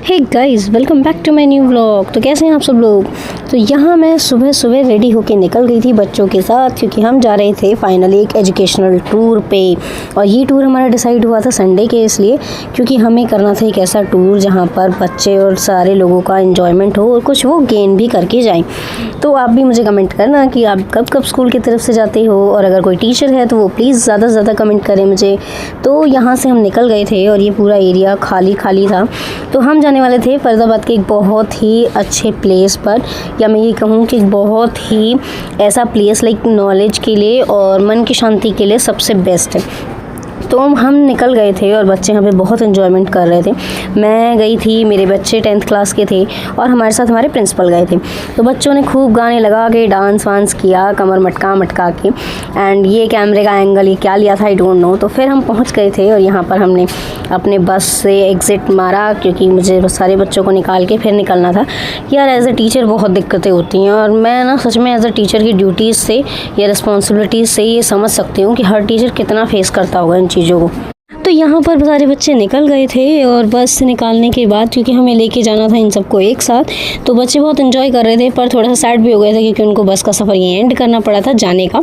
Hey guys, welcome back to my new vlog. तो कैसे हैं आप सब लोग। तो यहाँ मैं सुबह सुबह रेडी होके निकल गई थी बच्चों के साथ, क्योंकि हम जा रहे थे फाइनली एक एजुकेशनल टूर पे। और ये टूर हमारा डिसाइड हुआ था संडे के, इसलिए क्योंकि हमें करना था एक ऐसा टूर जहाँ पर बच्चे और सारे लोगों का एंजॉयमेंट हो और कुछ वो गेन भी करके जाएं। तो आप भी मुझे कमेंट करना कि आप कब कब स्कूल की तरफ से जाते हो, और अगर कोई टीचर है तो वो प्लीज़ ज़्यादा से ज़्यादा कमेंट करें मुझे। तो यहाँ से हम निकल गए थे और ये पूरा एरिया खाली खाली था। तो हम जाने वाले थे फरीदाबाद के एक बहुत ही अच्छे प्लेस पर, या मैं ये कहूँ कि बहुत ही ऐसा प्लेस लाइक नॉलेज के लिए और मन की शांति के लिए सबसे बेस्ट है। तो हम निकल गए थे और बच्चे यहाँ पे बहुत एंजॉयमेंट कर रहे थे। मैं गई थी, मेरे बच्चे 10th क्लास के थे और हमारे साथ हमारे प्रिंसिपल गए थे। तो बच्चों ने खूब गाने लगा के डांस वांस किया, कमर मटका के। एंड ये कैमरे का एंगल ये क्या लिया था आई डोंट नो। तो फिर हम पहुँच गए थे और यहाँ पर हमने अपने बस से एग्ज़िट मारा, क्योंकि मुझे सारे बच्चों को निकाल के फिर निकलना था। यार एज ए टीचर बहुत दिक्कतें होती हैं, और मैं ना सच में एज ए टीचर की ड्यूटीज़ से या रिस्पॉन्सिबिलिटीज़ से ये समझ सकती हूँ कि हर टीचर कितना फेस करता होगा इन चीज़ों को। तो यहाँ पर सारे बच्चे निकल गए थे और बस से निकालने के बाद, क्योंकि हमें लेके जाना था इन सबको एक साथ, तो बच्चे बहुत एंजॉय कर रहे थे, पर थोड़ा सा सैड भी हो गए थे क्योंकि उनको बस का सफ़र ये एंड करना पड़ा था जाने का।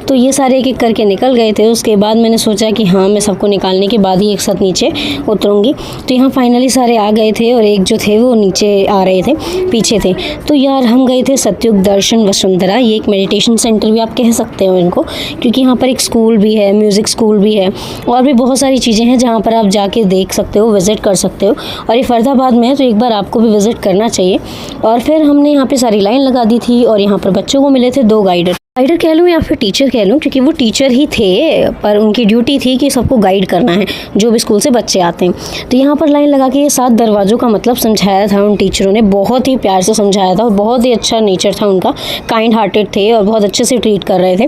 तो ये सारे एक एक करके निकल गए थे। उसके बाद मैंने सोचा कि हाँ, मैं सबको निकालने के बाद ही एक साथ नीचे उतरूँगी। तो यहाँ फाइनली सारे आ गए थे और एक जो थे वो नीचे आ रहे थे, पीछे थे। तो यार हम गए थे सतयुग दर्शन वसुंधरा, ये एक मेडिटेशन सेंटर भी आप कह सकते हो इनको, क्योंकि यहाँ पर एक स्कूल भी है, म्यूज़िक स्कूल भी है, और भी बहुत सारी चीज़ें हैं जहाँ पर आप जाके देख सकते हो, विज़िट कर सकते हो। और ये फरीदाबाद में है, तो एक बार आपको भी विज़िट करना चाहिए। और फिर हमने यहाँ पे सारी लाइन लगा दी थी और यहाँ पर बच्चों को मिले थे 2 गाइडर कह लूँ या फिर टीचर कह लूँ, क्योंकि वो टीचर ही थे, पर उनकी ड्यूटी थी कि सबको गाइड करना है जो भी स्कूल से बच्चे आते हैं। तो यहाँ पर लाइन लगा के ये 7 दरवाज़ों का मतलब समझाया था उन टीचरों ने, बहुत ही प्यार से समझाया था और बहुत ही अच्छा नेचर था उनका, काइंड हार्टेड थे और बहुत अच्छे से ट्रीट कर रहे थे।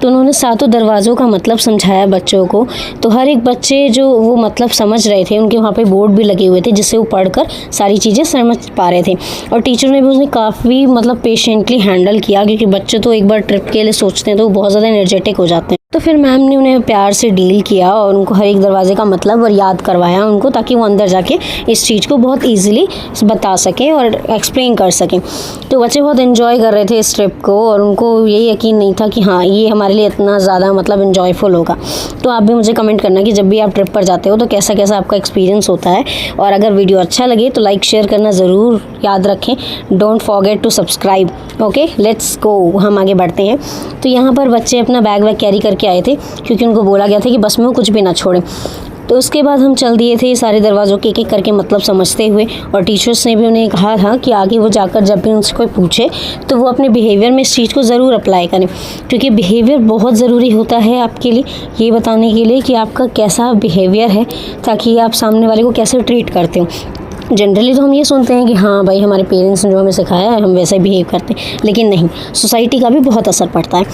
तो उन्होंने 7 दरवाज़ों का मतलब समझाया बच्चों को। तो हर एक बच्चे जो वो मतलब समझ रहे थे, उनके वहाँ पर बोर्ड भी लगे हुए थे जिससे वो पढ़कर सारी चीज़ें समझ पा रहे थे। और टीचर ने भी उन्हें काफ़ी मतलब पेशेंटली हैंडल किया, क्योंकि बच्चे तो एक बार ट्रिप के लिए सोचते हैं तो वो बहुत ज़्यादा एनर्जेटिक हो जाते हैं। तो फिर मैम ने उन्हें प्यार से डील किया और उनको हर एक दरवाजे का मतलब और याद करवाया उनको, ताकि वो अंदर जाके इस चीज़ को बहुत इजीली बता सकें और एक्सप्लेन कर सकें। तो बच्चे बहुत एंजॉय कर रहे थे इस ट्रिप को, और उनको ये यकीन नहीं था कि हाँ ये हमारे लिए इतना ज़्यादा मतलब एंजॉयफुल होगा। तो आप भी मुझे कमेंट करना कि जब भी आप ट्रिप पर जाते हो तो कैसा कैसा आपका एक्सपीरियंस होता है। और अगर वीडियो अच्छा लगे तो लाइक शेयर करना ज़रूर याद रखें। Don't forget to subscribe. Okay, let's go, हम आगे बढ़ते हैं। तो यहाँ पर बच्चे अपना बैग वैग कैरी करके आए थे, क्योंकि उनको बोला गया था कि बस में वो कुछ भी ना छोड़ें। तो उसके बाद हम चल दिए थे सारे दरवाज़ों के एक एक करके मतलब समझते हुए। और टीचर्स ने भी उन्हें कहा था कि आगे वो जाकर जब भी उनसे कोई पूछे तो वो अपने बिहेवियर में इस चीज़ को ज़रूर अप्लाई करें, क्योंकि बिहेवियर बहुत ज़रूरी होता है आपके लिए, ये बताने के लिए कि आपका कैसा बिहेवियर है, ताकि आप सामने वाले को कैसे ट्रीट करते हो। जनरली तो हम ये सुनते हैं कि हाँ भाई हमारे पेरेंट्स ने जो हमें सिखाया है हम वैसे ही बिहेव करते हैं, लेकिन नहीं, सोसाइटी का भी बहुत असर पड़ता है।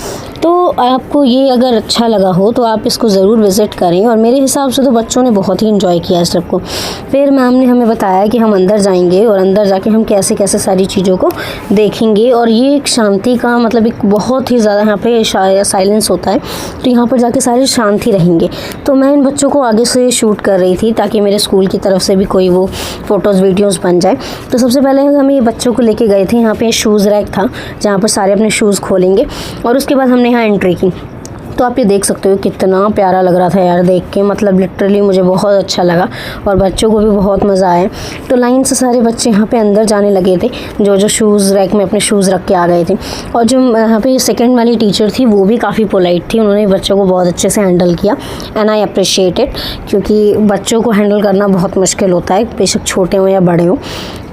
तो आपको ये अगर अच्छा लगा हो तो आप इसको ज़रूर विज़िट करें। और मेरे हिसाब से तो बच्चों ने बहुत ही इन्जॉय किया इस ट्रिप को। फिर मैम ने हमें बताया कि हम अंदर जाएंगे और अंदर जाके हम कैसे कैसे सारी चीज़ों को देखेंगे। और ये एक शांति का मतलब एक बहुत ही ज़्यादा यहाँ पे साइलेंस होता है, तो यहाँ पर जाके सारे शांति रहेंगे। तो मैं इन बच्चों को आगे से शूट कर रही थी ताकि मेरे स्कूल की तरफ से भी कोई वो फ़ोटोज़ वीडियोज़ बन जाए। तो सबसे पहले हम ये बच्चों को लेके गए थे, यहाँ पे शूज़ रैक था जहाँ पर सारे अपने शूज़ खोलेंगे, और उसके बाद हमने यहाँ एंट्री की। तो आप ये देख सकते हो कितना प्यारा लग रहा था यार देख के, मतलब लिटरली मुझे बहुत अच्छा लगा और बच्चों को भी बहुत मज़ा आया। तो लाइन से सारे बच्चे यहाँ पे अंदर जाने लगे थे, जो शूज़ रैक में अपने शूज़ रख के आ गए थे। और जो यहाँ पे सेकंड वाली टीचर थी वो भी काफ़ी पोलाइट थी, उन्होंने बच्चों को बहुत अच्छे से हैंडल किया, एंड आई अप्रिशिएट इट, क्योंकि बच्चों को हैंडल करना बहुत मुश्किल होता है, बेशक छोटे हों या बड़े हों।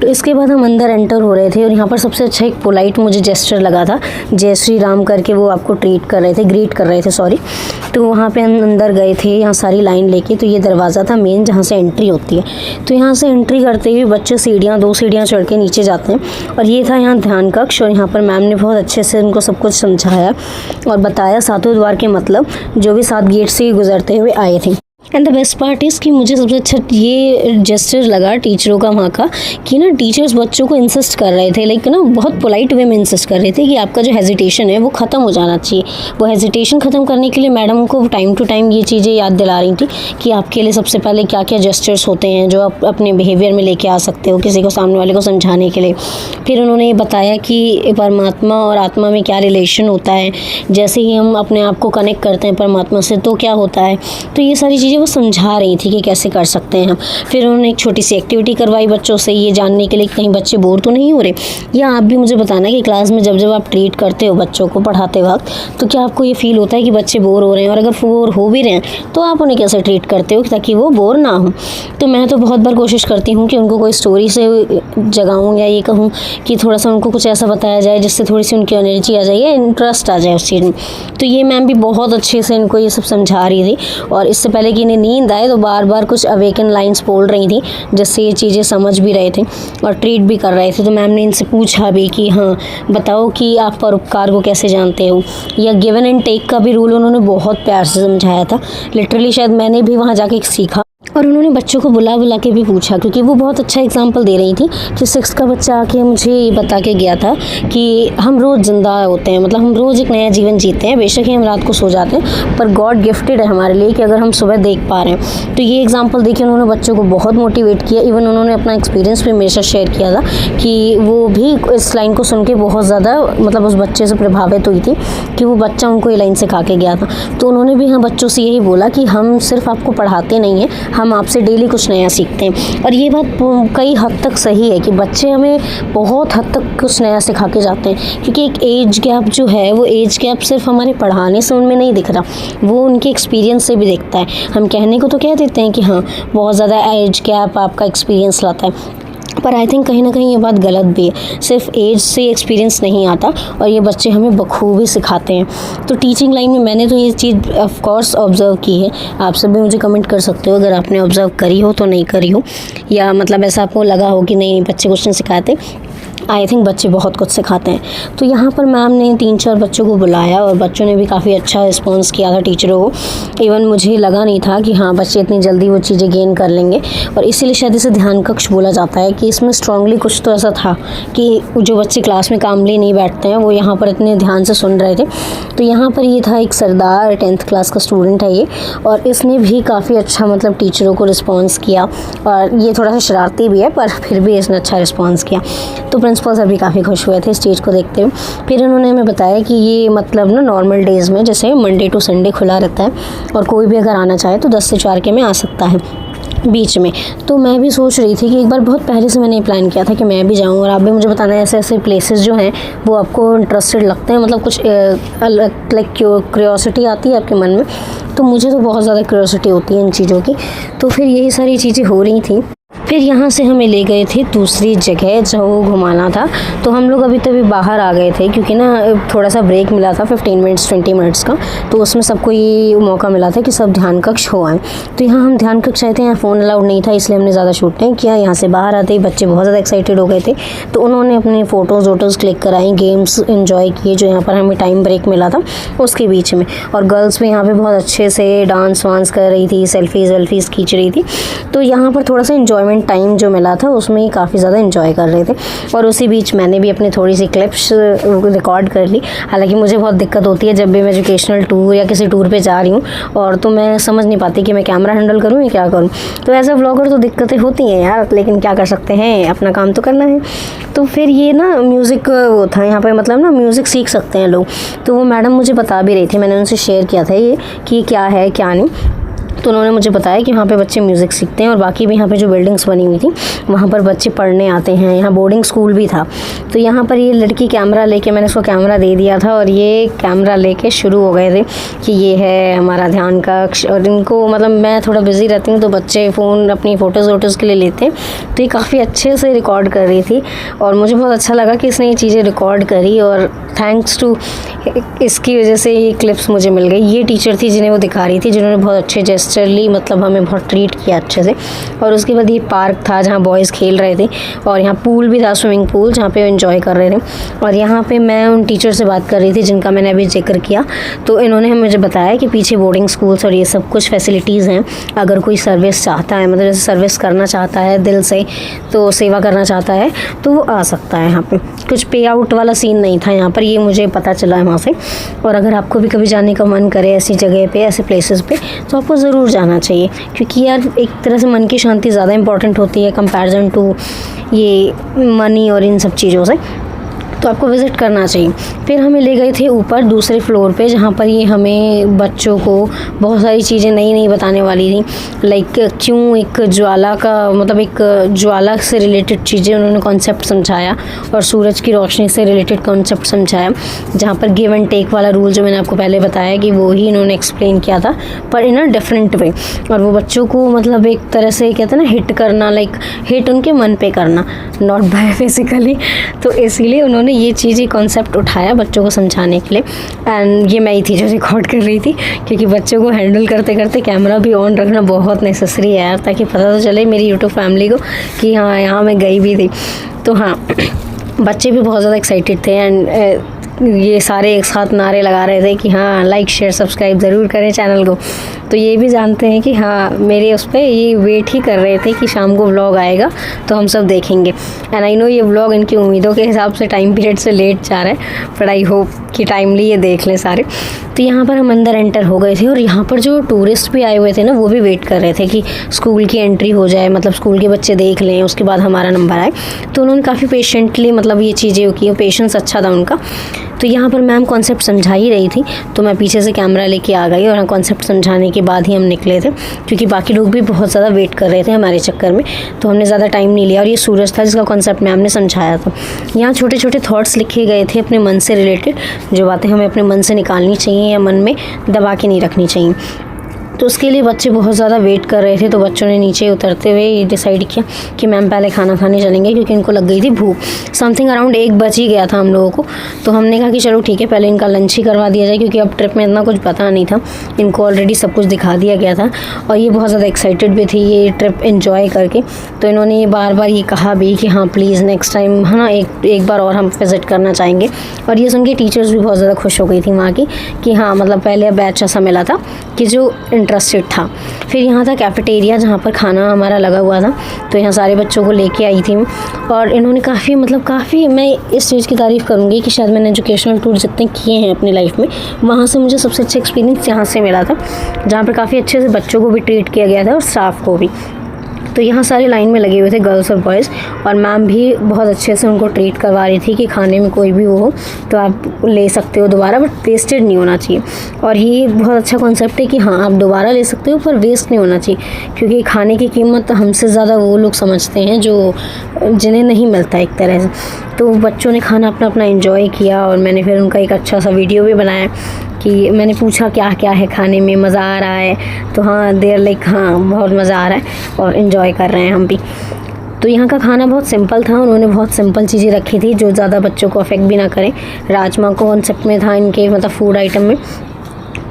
तो इसके बाद हम अंदर एंटर हो रहे थे और यहाँ पर सबसे अच्छा एक पोलाइट मुझे जेस्चर लगा था, जय श्री राम करके वो आपको ग्रीट कर रहे थे सॉरी। तो वहाँ पे अंदर गए थे यहाँ सारी लाइन लेके। तो ये दरवाज़ा था मेन जहाँ से एंट्री होती है। तो यहाँ से एंट्री करते हुए बच्चे 2 सीढ़ियाँ चढ़ के नीचे जाते हैं, और ये था यहाँ ध्यान कक्ष। और यहाँ पर मैम ने बहुत अच्छे से उनको सब कुछ समझाया और बताया 7 द्वार के मतलब, जो भी 7 गेट से गुजरते हुए आए थे। And the best part is कि मुझे सबसे अच्छा ये जेस्चर लगा टीचरों का वहाँ का, कि ना टीचर्स बच्चों को इंसिस्ट कर रहे थे, लाइक ना बहुत पोलाइट वे में इंसिस्ट कर रहे थे कि आपका जो हेजिटेशन है वो ख़त्म हो जाना चाहिए। वो हेजिटेशन ख़त्म करने के लिए मैडम को टाइम टू टाइम ये चीज़ें याद दिला रही थी कि आपके लिए सबसे पहले क्या क्या जेस्चर्स होते हैं जो आप अपने बिहेवियर में लेके आ सकते हो किसी को, सामने वाले को समझाने के लिए। फिर उन्होंने ये बताया कि परमात्मा और आत्मा में क्या रिलेशन होता है, जैसे ही हम अपने आप को कनेक्ट करते हैं परमात्मा से तो क्या होता है। तो ये सारी चीज़ें वो समझा रही थी कि कैसे कर सकते हैं हम। फिर उन्होंने एक छोटी सी एक्टिविटी करवाई बच्चों से ये जानने के लिए कहीं बच्चे बोर तो नहीं हो रहे। या आप भी मुझे बताना कि क्लास में जब जब आप ट्रीट करते हो बच्चों को पढ़ाते वक्त, तो क्या आपको ये फील होता है कि बच्चे बोर हो रहे हैं, और अगर बोर हो भी रहे हैं तो आप उन्हें कैसे ट्रीट करते हो ताकि वो बोर ना हो। तो मैं तो बहुत बार कोशिश करती हूँ कि उनको कोई स्टोरी से जगाऊँ, या ये कहूँ कि थोड़ा सा उनको कुछ ऐसा बताया जाए जिससे थोड़ी सी उनकी एनर्जी आ जाए या इंटरेस्ट आ जाए उस चीज़ में। तो ये मैम भी बहुत अच्छे से इनको ये सब समझा रही थी, और इससे पहले कि इन्हें नींद आए तो बार बार कुछ अवेकन लाइन्स बोल रही थी जिससे ये चीज़ें समझ भी रहे थे और ट्रीट भी कर रहे थे। तो मैम ने इनसे पूछा भी कि हाँ बताओ कि आप परोपकार को कैसे जानते हो, या गिवन एंड टेक का भी रूल उन्होंने बहुत प्यार से समझाया था। लिटरली शायद मैंने भी वहाँ जाके सीखा। और उन्होंने बच्चों को बुला बुला के भी पूछा, क्योंकि वो बहुत अच्छा एग्जाम्पल दे रही थी कि 6th का बच्चा आके मुझे ये बता के गया था कि हम रोज़ जिंदा होते हैं, मतलब हम रोज़ एक नया जीवन जीते हैं। बेशक ही हम रात को सो जाते हैं, पर गॉड गिफ्टेड है हमारे लिए कि अगर हम सुबह देख पा रहे हैं। तो ये एग्जाम्पल देके उन्होंने बच्चों को बहुत मोटिवेट किया। इवन उन्होंने अपना एक्सपीरियंस भी मेरे साथ शेयर किया था कि वो भी इस लाइन को सुन के बहुत ज़्यादा मतलब उस बच्चे से प्रभावित हुई थी कि वो बच्चा उनको ये लाइन सिखा के गया था। तो उन्होंने भी हाँ बच्चों से यही बोला कि हम सिर्फ आपको पढ़ाते नहीं हैं, हम आपसे डेली कुछ नया सीखते हैं। और ये बात कई हद तक सही है कि बच्चे हमें बहुत हद तक कुछ नया सिखा के जाते हैं, क्योंकि एक एज गैप जो है वो एज गैप सिर्फ हमारे पढ़ाने से उनमें नहीं दिख रहा, वो उनके एक्सपीरियंस से भी दिखता है। हम कहने को तो कह देते हैं कि हाँ बहुत ज़्यादा एज गैप आपका एक्सपीरियंस लाता है, पर आई थिंक कहीं ना कहीं ये बात गलत भी है। सिर्फ एज से एक्सपीरियंस नहीं आता, और ये बच्चे हमें बखूबी सिखाते हैं। तो टीचिंग लाइन में मैंने तो ये चीज़ ऑफ कोर्स ऑब्ज़र्व की है। आप सब भी मुझे कमेंट कर सकते हो अगर आपने ऑब्ज़र्व करी हो तो नहीं करी हो, या मतलब ऐसा आपको लगा हो कि नहीं बच्चे कुछ नहीं सिखाते। आई थिंक बच्चे बहुत कुछ सिखाते हैं। तो यहाँ पर मैम ने 3-4 बच्चों को बुलाया और बच्चों ने भी काफ़ी अच्छा रिस्पॉन्स किया था टीचरों को। इवन मुझे लगा नहीं था कि हाँ बच्चे इतनी जल्दी वो चीज़ें गेन कर लेंगे, और इसीलिए शायद इसे ध्यान कक्ष बोला जाता है कि इसमें स्ट्रांगली कुछ तो ऐसा था कि जो बच्चे क्लास में कामली नहीं बैठते हैं वो यहाँ पर इतने ध्यान से सुन रहे थे। तो यहाँ पर ये था एक सरदार 10th क्लास का स्टूडेंट है ये, और इसने भी काफ़ी अच्छा मतलब टीचरों को रिस्पॉन्स किया, और ये थोड़ा सा शरारती भी है पर फिर भी इसने अच्छा रिस्पॉन्स किया। तो प्रिंसिपल सर भी काफ़ी खुश हुए थे स्टेज को देखते हुए। फिर उन्होंने हमें बताया कि ये मतलब ना नॉर्मल डेज़ में जैसे मंडे टू संडे खुला रहता है, और कोई भी अगर आना चाहे तो 10 से 4 के में आ सकता है बीच में। तो मैं भी सोच रही थी कि एक बार बहुत पहले से मैंने प्लान किया था कि मैं भी जाऊँ, और आप भी मुझे बताना ऐसे ऐसे प्लेसेस जो हैं वो आपको इंटरेस्टेड लगते हैं, मतलब कुछ लाइक क्यूरियोसिटी आती है आपके मन में। तो मुझे तो बहुत ज़्यादा क्यूरियोसिटी होती है इन चीज़ों की। तो फिर यही सारी चीज़ें हो रही थी। फिर यहाँ से हमें ले गए थे दूसरी जगह जहाँ घुमाना था। तो हम लोग अभी तभी बाहर आ गए थे, क्योंकि ना थोड़ा सा ब्रेक मिला था 15 मिनट्स 20 मिनट्स का, तो उसमें सबको ये मौका मिला था कि सब ध्यान कक्ष हो आए। तो यहाँ हम ध्यान कक्ष आए थे, यहाँ फ़ोन अलाउड नहीं था, इसलिए हमने ज़्यादा शूट नहीं किया। यहाँ से बाहर आते ही बच्चे बहुत ज़्यादा एक्साइटेड हो गए थे, तो उन्होंने अपने फ़ोटोज़ वोटोज़ क्लिक कराई, गेम्स इन्जॉय किए जो यहाँ पर हमें टाइम ब्रेक मिला था उसके बीच में। और गर्ल्स भी यहाँ पर बहुत अच्छे से डांस वांस कर रही थी, सेल्फीज़ वेल्फीज़ खींच रही थी। तो यहाँ पर थोड़ा सा इन्जॉयमेंट टाइम जो मिला था उसमें काफ़ी ज़्यादा एंजॉय कर रहे थे। और उसी बीच मैंने भी अपनी थोड़ी सी क्लिप्स रिकॉर्ड कर ली। हालांकि मुझे बहुत दिक्कत होती है जब भी मैं एजुकेशनल टूर या किसी टूर पे जा रही हूँ, और तो मैं समझ नहीं पाती कि मैं कैमरा हैंडल करूँ या क्या करूँ। तो एज अ व्लॉगर तो दिक्कतें होती हैं यार, लेकिन क्या कर सकते हैं, अपना काम तो करना है। तो फिर ये ना म्यूज़िक वो था यहाँ पर, मतलब ना म्यूज़िक सीख सकते हैं लोग। तो वो मैडम मुझे बता भी रही थी, मैंने उनसे शेयर किया था ये कि क्या है क्या नहीं। तो उन्होंने मुझे बताया कि वहाँ पे बच्चे म्यूज़िक सीखते हैं, और बाकी भी यहाँ पे जो बिल्डिंग्स बनी हुई थी वहाँ पर बच्चे पढ़ने आते हैं। यहाँ बोर्डिंग स्कूल भी था। तो यहाँ पर ये लड़की कैमरा लेके, मैंने उसको कैमरा दे दिया था, और ये कैमरा लेके शुरू हो गए थे कि ये है हमारा ध्यान कक्ष। और इनको मतलब मैं थोड़ा बिज़ी रहती हूँ तो बच्चे फ़ोन अपनी फ़ोटोज़ वोटोज़ के लिए लेते हैं। तो ये काफ़ी अच्छे से रिकॉर्ड कर रही थी, और मुझे बहुत अच्छा लगा कि इसने ये चीज़ें रिकॉर्ड करी। और थैंक्स टू इसकी वजह से ये क्लिप्स मुझे मिल गई। ये टीचर थी जिन्हें वो दिखा रही थी, जिन्होंने बहुत अच्छे जेस्चरली मतलब हमें बहुत ट्रीट किया अच्छे से। और उसके बाद ये पार्क था जहाँ बॉयज़ खेल रहे थे, और यहाँ पूल भी था, स्विमिंग पूल, जहाँ पे वो एंजॉय कर रहे थे। और यहाँ पे मैं उन टीचर से बात कर रही थी जिनका मैंने अभी जिक्र किया, तो इन्होंने मुझे बताया कि पीछे बोर्डिंग स्कूल्स और ये सब कुछ फैसिलिटीज़ हैं। अगर कोई सर्विस चाहता है, मतलब जैसे सर्विस करना चाहता है दिल से, तो सेवा करना चाहता है, तो वो आ सकता है यहाँ पे। कुछ पे आउट वाला सीन नहीं था यहाँ पर, ये मुझे पता चला है वहाँ से। और अगर आपको भी कभी जाने का मन करे ऐसी जगह पे, ऐसे प्लेसेस पे, तो आपको ज़रूर जाना चाहिए, क्योंकि यार एक तरह से मन की शांति ज़्यादा इंपॉर्टेंट होती है कंपैरिजन टू ये मनी और इन सब चीज़ों से। तो आपको विज़िट करना चाहिए। फिर हमें ले गए थे ऊपर दूसरे फ्लोर पे, जहाँ पर ये हमें बच्चों को बहुत सारी चीज़ें नई नई बताने वाली थी। लाइक क्यों एक ज्वाला का मतलब एक ज्वाला से रिलेटेड चीज़ें उन्होंने कॉन्सेप्ट समझाया, और सूरज की रोशनी से रिलेटेड कॉन्सेप्ट समझाया, जहाँ पर गिव एंड टेक वाला रूल जो मैंने आपको पहले बताया कि वो ही इन्होंने एक्सप्लेन किया था, पर इन अ डिफरेंट वे। और वो बच्चों को मतलब एक तरह से कहते हैं ना हिट करना, लाइक हिट उनके मन पे करना, नॉट बाय फिजिकली। तो इसीलिए उन्होंने ये चीज़, ये कॉन्सेप्ट उठाया बच्चों को समझाने के लिए। एंड ये मैं ही थी जो रिकॉर्ड कर रही थी, क्योंकि बच्चों को हैंडल करते करते कैमरा भी ऑन रखना बहुत नेसेसरी है यार, ताकि पता तो चले मेरी यूट्यूब फैमिली को कि हाँ यहाँ मैं गई भी थी। तो हाँ, बच्चे भी बहुत ज़्यादा एक्साइटेड थे, एंड ये सारे एक साथ नारे लगा रहे थे कि हाँ लाइक शेयर सब्सक्राइब ज़रूर करें चैनल को। तो ये भी जानते हैं कि हाँ मेरे उस पर ये वेट ही कर रहे थे कि शाम को व्लॉग आएगा तो हम सब देखेंगे। एंड आई नो ये व्लॉग इनकी उम्मीदों के हिसाब से टाइम पीरियड से लेट जा रहा है, बट आई होप कि टाइमली ये देख लें सारे। तो यहाँ पर हम अंदर एंटर हो गए थे, और यहाँ पर जो टूरिस्ट भी आए हुए थे ना, वो भी वेट कर रहे थे कि स्कूल की एंट्री हो जाए, मतलब स्कूल के बच्चे देख लें, उसके बाद हमारा नंबर आए। तो उन्होंने काफ़ी पेशेंटली मतलब ये चीज़ें की, पेशेंस अच्छा था उनका। तो यहाँ पर मैम कॉन्सेप्ट समझा ही रही थी, तो मैं पीछे से कैमरा लेके आ गई, और कॉन्सेप्ट समझाने के बाद ही हम निकले थे, क्योंकि बाकी लोग भी बहुत ज़्यादा वेट कर रहे थे हमारे चक्कर में। तो हमने ज़्यादा टाइम नहीं लिया, और ये सूरज था जिसका कॉन्सेप्ट मैम ने समझाया था। यहाँ छोटे छोटे थॉट्स लिखे गए थे अपने मन से रिलेटेड, जो बातें हमें अपने मन से निकालनी चाहिए या मन में दबा के नहीं रखनी चाहिए। तो उसके लिए बच्चे बहुत ज़्यादा वेट कर रहे थे, तो बच्चों ने नीचे उतरते हुए ये डिसाइड किया कि मैम पहले खाना खाने चलेंगे, क्योंकि इनको लग गई थी भूख। समथिंग अराउंड 1 बज ही गया था हम लोगों को। तो हमने कहा कि चलो ठीक है, पहले इनका लंच ही करवा दिया जाए, क्योंकि अब ट्रिप में इतना कुछ पता नहीं था, इनको ऑलरेडी सब कुछ दिखा दिया गया था, और ये बहुत ज़्यादा एक्साइटेड भी थी ये ट्रिप एन्जॉय करके। तो इन्होंने ये बार बार ये कहा भी कि हाँ प्लीज़ नेक्स्ट टाइम है ना एक बार और हम विज़िट करना चाहेंगे। और ये सुन के टीचर्स भी बहुत ज़्यादा खुश हो गई थी वहाँ की, कि हाँ मतलब पहले बैच ऐसा मिला था कि जो इंटरेस्टेड था। फिर यहाँ था कैफेटेरिया, जहाँ पर खाना हमारा लगा हुआ था, तो यहाँ सारे बच्चों को लेके आई थी। और इन्होंने काफ़ी मैं इस चीज़ की तारीफ़ करूँगी कि शायद मैंने एजुकेशनल टूर जितने किए हैं अपनी लाइफ में, वहाँ से मुझे सबसे अच्छा एक्सपीरियंस यहाँ से मिला था, जहाँ पर काफ़ी अच्छे से बच्चों को भी ट्रीट किया गया था और स्टाफ को भी। तो यहाँ सारे लाइन में लगे हुए थे गर्ल्स और बॉयज़, और मैम भी बहुत अच्छे से उनको ट्रीट करवा रही थी कि खाने में कोई भी हो तो आप ले सकते हो दोबारा, बट वेस्टेड नहीं होना चाहिए। और ये बहुत अच्छा कॉन्सेप्ट है कि हाँ आप दोबारा ले सकते हो, पर वेस्ट नहीं होना चाहिए, क्योंकि खाने की कीमत हमसे ज़्यादा वो लोग समझते हैं जो जिन्हें नहीं मिलता एक तरह से। तो बच्चों ने खाना अपना एंजॉय किया, और मैंने फिर उनका एक अच्छा सा वीडियो भी बनाया कि मैंने पूछा क्या क्या है खाने में, मज़ा आ रहा है, तो हाँ देर लाइक हाँ बहुत मज़ा आ रहा है और इन्जॉय कर रहे हैं हम भी। तो यहाँ का खाना बहुत सिंपल था, उन्होंने बहुत सिंपल चीज़ें रखी थी जो ज़्यादा बच्चों को अफेक्ट भी ना करें। राजमा कॉन्सेप्ट में था इनके, मतलब फूड आइटम में,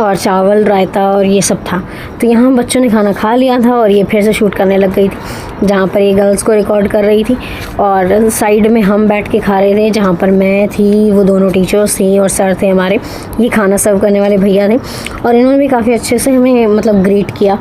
और चावल, रायता और ये सब था। तो यहाँ बच्चों ने खाना खा लिया था, और ये फिर से शूट करने लग गई थी, जहाँ पर ये गर्ल्स को रिकॉर्ड कर रही थी, और साइड में हम बैठ के खा रहे थे, जहाँ पर मैं थी, वो दोनों टीचर्स थी और सर थे हमारे, ये खाना सर्व करने वाले भैया थे, और इन्होंने भी काफ़ी अच्छे से हमें मतलब ग्रीट किया।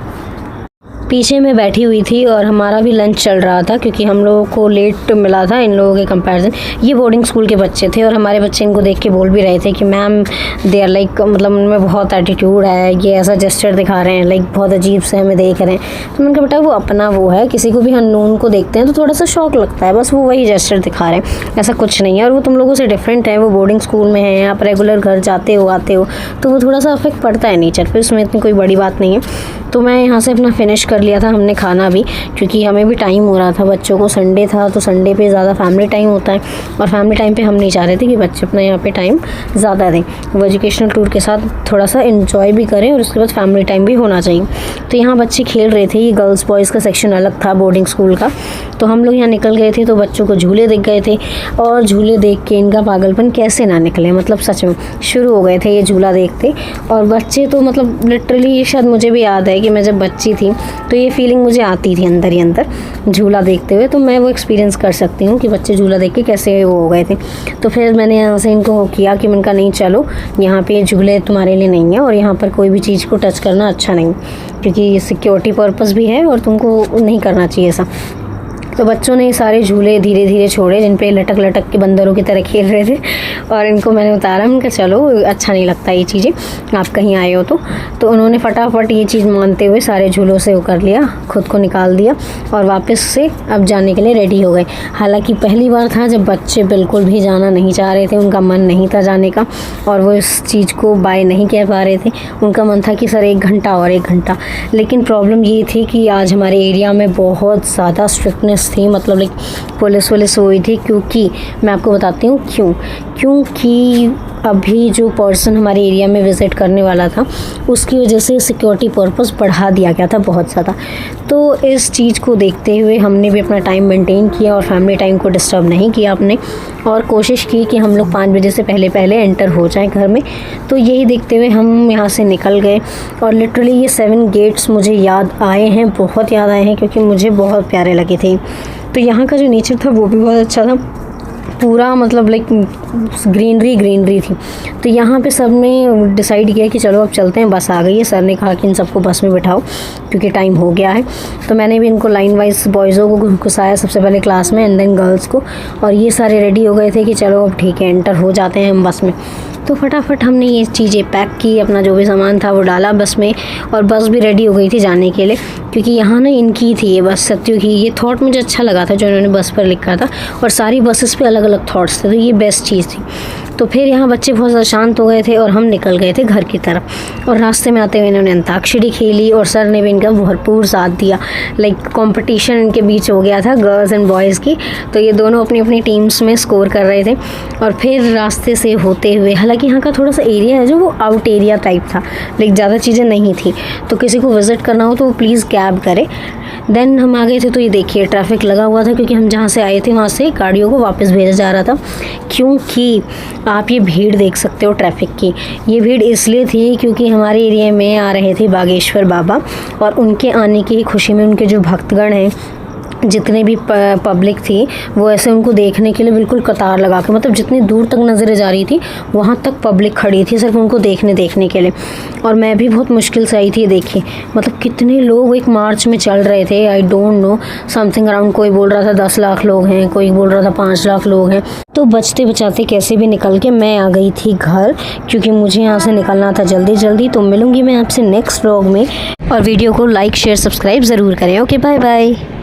पीछे मैं बैठी हुई थी और हमारा भी लंच चल रहा था, क्योंकि हम लोगों को लेट मिला था इन लोगों के कंपैरिजन। ये बोर्डिंग स्कूल के बच्चे थे, और हमारे बच्चे इनको देख के बोल भी रहे थे कि मैम दे आर लाइक, मतलब उनमें बहुत एटीट्यूड है, ये ऐसा जेस्चर दिखा रहे हैं, लाइक बहुत अजीब से हमें देख रहे हैं। तो मैंने कहा बेटा वो अपना वो है, किसी को भी अननोन को देखते हैं तो थोड़ा सा शौक लगता है, बस वो वही जेस्चर दिखा रहे हैं, ऐसा कुछ नहीं है। और वो तुम लोगों से डिफरेंट है, वो बोर्डिंग स्कूल में है, आप रेगुलर घर जाते हो आते हो, तो वो थोड़ा सा अफेक्ट पड़ता है नेचर पे, उसमें इतनी कोई बड़ी बात नहीं है। तो मैं यहाँ से अपना फिनिश कर कर लिया था हमने खाना भी, क्योंकि हमें भी टाइम हो रहा था, बच्चों को संडे था तो संडे पे ज़्यादा फैमिली टाइम होता है और फैमिली टाइम पे हम नहीं चाह रहे थे कि बच्चे अपना यहाँ पे टाइम ज़्यादा दें, वो एजुकेशनल टूर के साथ थोड़ा सा एंजॉय भी करें और उसके बाद फैमिली टाइम भी होना चाहिए। तो यहाँ बच्चे खेल रहे थे, ये गर्ल्स बॉयज़ का सेक्शन अलग था बोर्डिंग स्कूल का। तो हम लोग यहाँ निकल गए थे तो बच्चों को झूले दिख गए थे और झूले देख के इनका पागलपन कैसे ना निकले, मतलब सच में शुरू हो गए थे ये झूला देखते। और बच्चे तो मतलब लिटरली, ये शायद मुझे भी याद है कि मैं जब बच्ची थी तो ये फीलिंग मुझे आती थी अंदर ही अंदर झूला देखते हुए, तो मैं वो एक्सपीरियंस कर सकती हूँ कि बच्चे झूला देख के कैसे वो हो गए थे। तो फिर मैंने यहाँ से इनको किया कि मैंने कहा नहीं चलो, यहाँ पे झूले तुम्हारे लिए नहीं है और यहाँ पर कोई भी चीज़ को टच करना अच्छा नहीं, क्योंकि सिक्योरिटी पर्पस भी है और तुमको नहीं करना चाहिए ऐसा। तो बच्चों ने सारे झूले धीरे धीरे छोड़े जिन पे लटक लटक के बंदरों की तरह खेल रहे थे, और इनको मैंने उतारा, उनका चलो अच्छा नहीं लगता ये चीज़ें, आप कहीं आए हो तो उन्होंने फटाफट ये चीज़ मानते हुए सारे झूलों से वो कर लिया, खुद को निकाल दिया और वापस से अब जाने के लिए रेडी हो गए। हालांकि पहली बार था जब बच्चे बिल्कुल भी जाना नहीं चाह रहे थे, उनका मन नहीं था जाने का और वो इस चीज़ को बाय नहीं कह पा रहे थे। उनका मन था कि सर 1 घंटा और 1 घंटा, लेकिन प्रॉब्लम ये थी कि आज हमारे एरिया में बहुत ज़्यादा स्ट्रिक्टनेस थी, मतलब लाइक पुलिस हुई थी। क्योंकि मैं आपको बताती हूँ क्योंकि अभी जो पर्सन हमारे एरिया में विज़िट करने वाला था उसकी वजह से सिक्योरिटी पर्पस बढ़ा दिया गया था बहुत ज़्यादा। तो इस चीज़ को देखते हुए हमने भी अपना टाइम मेंटेन किया और फैमिली टाइम को डिस्टर्ब नहीं किया आपने, और कोशिश की कि हम लोग 5 बजे से पहले एंटर हो जाएं घर में। तो यही देखते हुए हम यहाँ से निकल गए और लिटरली ये 7 गेट्स मुझे याद आए हैं, बहुत याद आए हैं, क्योंकि मुझे बहुत प्यारे लगे थे। तो यहाँ का जो नेचर था वो भी बहुत अच्छा था, पूरा मतलब लाइक ग्रीनरी थी। तो यहाँ पे सब ने डिसाइड किया कि चलो अब चलते हैं, बस आ गई है। सर ने कहा कि इन सबको बस में बिठाओ क्योंकि टाइम हो गया है। तो मैंने भी इनको लाइन वाइज बॉयज़ों को घुसाया सबसे पहले क्लास में एंड देन गर्ल्स को, और ये सारे रेडी हो गए थे कि चलो अब ठीक है एंटर हो जाते हैं हम बस में। तो फटाफट हमने ये चीज़ें पैक की, अपना जो भी सामान था वो डाला बस में, और बस भी रेडी हो गई थी जाने के लिए, क्योंकि यहाँ ना इनकी थी ये बस सत्यु की। ये थॉट मुझे अच्छा लगा था जो इन्होंने बस पर लिखा था, और सारी बसेस पे अलग अलग थॉट्स थे, तो ये बेस्ट चीज़ थी। तो फिर यहाँ बच्चे बहुत ज़्यादा शांत हो गए थे और हम निकल गए थे घर की तरफ। और रास्ते में आते हुए इन्होंने अंताक्षरी खेली और सर ने भी इनका भरपूर साथ दिया। लाइक कंपटीशन इनके बीच हो गया था गर्ल्स एंड बॉयज़ की, तो ये दोनों अपनी अपनी टीम्स में स्कोर कर रहे थे। और फिर रास्ते से होते हुए, हालांकि यहाँ का थोड़ा सा एरिया है जो वो आउट एरिया टाइप था, लेकिन ज़्यादा चीज़ें नहीं थी, तो किसी को विज़िट करना हो तो वो प्लीज़ कैब करे। देन हम आ गए थे, तो ये देखिए ट्रैफिक लगा हुआ था क्योंकि हम जहाँ से आए थे वहाँ से गाड़ियों को वापस भेजा जा रहा था। क्योंकि आप ये भीड़ देख सकते हो ट्रैफिक की, ये भीड़ इसलिए थी क्योंकि हमारे एरिया में आ रहे थे बागेश्वर बाबा, और उनके आने की खुशी में उनके जो भक्तगण हैं, जितने भी पब्लिक थी, वो ऐसे उनको देखने के लिए बिल्कुल कतार लगा के, मतलब जितनी दूर तक नज़रें जा रही थी वहाँ तक पब्लिक खड़ी थी सिर्फ उनको देखने के लिए। और मैं भी बहुत मुश्किल से आई थी, देखिए मतलब कितने लोग एक मार्च में चल रहे थे। I don't know, something around, कोई बोल रहा था 10 लाख लोग हैं, कोई बोल रहा था 5 लाख लोग हैं। तो बचते बचाते कैसे भी निकल के मैं आ गई थी घर, क्योंकि मुझे यहाँ से निकलना था जल्दी। तो मिलूँगी मैं आपसे नेक्स्ट व्लॉग में, और वीडियो को लाइक शेयर सब्सक्राइब ज़रूर करें। Okay, bye bye.